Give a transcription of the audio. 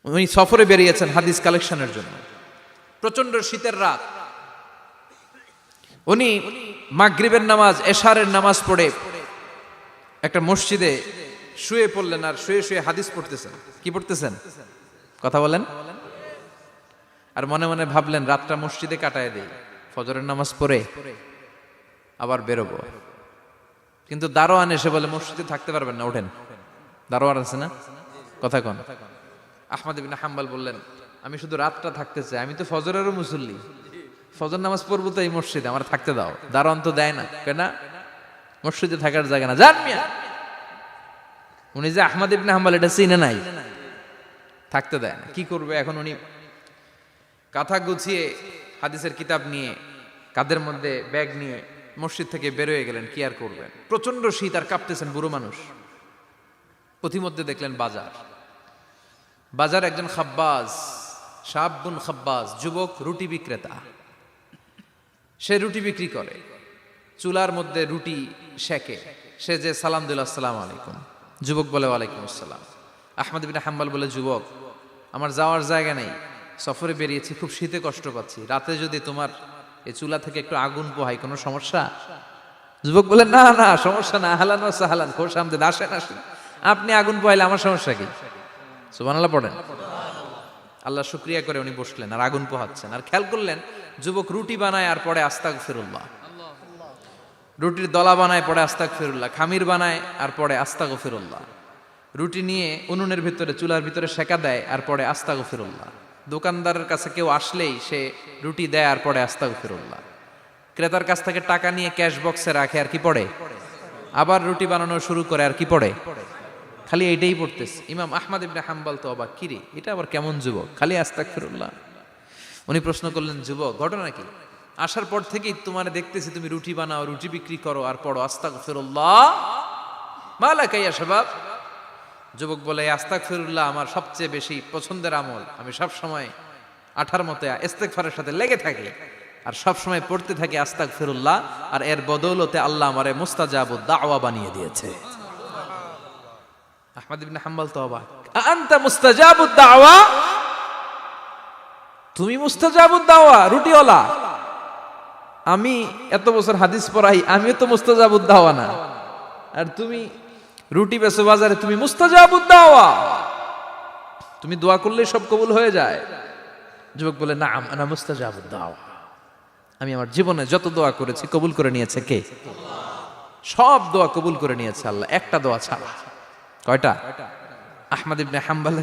উনি সফরে বেরিয়েছেন হাদিস কালেকশনের জন্য। প্রচন্ড শীতের রাত, উনি মাগরিবের নামাজ, এশারের নামাজ পড়ে একটা মসজিদে শুয়ে পড়লেন, আর শুয়ে শুয়ে হাদিস পড়তেছেন। কি পড়তেছেন? কথা বলেন। আর মনে মনে ভাবলেন রাতটা মসজিদে কাটায় দেই, ফজরের নামাজ পড়ে আবার বেরোবো। কিন্তু দারোয়ান এসে বলে মসজিদে থাকতে পারবেন না, ওঠেন। দারোয়ান আছে না? কথা কন। আহমদ ইবনে হাম্বল বললেন, আমি শুধু রাতটা থাকতে চাই, আমি তো ফজরেরও মুসল্লি, ফজর নামাজ পড়বো তো এই মসজিদে, আমার থাকতে দাও। দারোয়ান তো দেয় না, কেনা মসজিদে থাকার জায়গা না, জান মিয়া। উনি যে আহমদ ইবনে হাম্বল এটা চিনে নাই, থাকতে দেয় না। কি করবে এখন? উনি কাঁথা গুছিয়ে হাদিসের কিতাব নিয়ে কাঁধের মধ্যে ব্যাগ নিয়ে মসজিদ থেকে বেরোয় গেলেন। কি আর করবেন, প্রচন্ড শীত, আর কাঁপতেছেন, বুড়ো মানুষ। পথিমধ্যে দেখলেন বাজার। বাজার একজন খাব্বাজ, শাবুন খাব্বাজ, যুবক রুটি বিক্রেতা। সে রুটি বিক্রি করে, চুলার মধ্যে রুটি সেকে। সে যে সালাম দিল, আসসালামু আলাইকুম। যুবক বলে, ওয়ালাইকুম আসসালাম। আহমদ ইবনে হাম্বল বলে, যুবক আমার যাওয়ার জায়গা নেই, সফরে বেরিয়েছি, খুব শীতে কষ্ট পাচ্ছি, রাতে যদি তোমার এই চুলা থেকে একটু আগুন পোহাই কোনো সমস্যা? যুবক বলে, না না সমস্যা না, আহলান ওয়া সাহলান, খোশ আমদেদ, আসেন আসেন, আপনি আগুন পোহাইলে আমার সমস্যা কি? সুবহানাল্লাহ পড়েন। আল্লাহ শুকরিয়া করে উনি বসলেন আর আগুন পোহাচ্ছেন। আর খেয়াল করলেন যুবক রুটি বানায় আর পরে আস্তাগফিরুল্লাহ, রুটির দলা বানায় পরে আস্তাগফিরুল্লাহ, খামির বানায় আর পরে আস্তাগফিরুল্লাহ, রুটি নিয়ে উনুনের ভিতরে চুলার ভিতরে সেকা দেয় আর পরে আস্তাগফিরুল্লাহ। দোকানদারের কাছে কেউ আসলেই সে রুটি দেয় আর পরে আস্তাগফিরুল্লাহ। ক্রেতার কাছ থেকে টাকা নিয়ে ক্যাশ বক্সে রাখে আর কি পড়ে, আবার রুটি বানানো শুরু করে আর কি পড়ে, খালি এইটাই পড়তেছে। ইমাম আহমদ ইবনে হাম্বল তো অবাক, কিরে এটা আবার কেমন যুবক, খালি আস্তাগফিরুল্লাহ। উনি প্রশ্ন করলেন, যুবক ঘটনা কি? আসার পর থেকেই তোমার দেখতেছি তুমি রুটি বানাও, রুটি বিক্রি করো আর পড়ো আস্তাগফিরুল্লাহ, মালাকা ইয়া শাবাব। যুবক বলে, আস্তাগফিরুল্লাহ আমার সবচেয়ে বেশি পছন্দের আমল, আমি সব সময় আঠার মতো ইস্তেগফারের সাথে লেগে থাকি আর সব সময় পড়তে থাকি আস্তাগফিরুল্লাহ, আর এর বদৌলতে আল্লাহ আমারে মুস্তাজাবুদ দাওয়া বানিয়ে দিয়েছে। আহমদ ইবনে হাম্বল তো অবাক, আনতা মুস্তাজাবুদ দাওয়া, তুমি মুস্তাজাবুদ দাওয়া, রুটিওয়ালা। আমি এত বছর হাদিস পড়াই, আমিও তো মুস্তাজাবুদ দাওয়া না, আর তুমি রুটি বেচো বাজারে, তুমি মুস্তাজাবুদ দাওয়া, তুমি দোয়া করলে সব কবুল হয়ে যায়। যুবক বলে, না আনা মুস্তাজাবুদ দাওয়া, আমি আমার জীবনে যত দোয়া করেছি কবুল করে নিয়েছে কে? সব দোয়া কবুল করে নিয়েছে আল্লাহ, একটা দোয়া ছাড়া। কয়টা? আহমদ ইবনে হাম্বল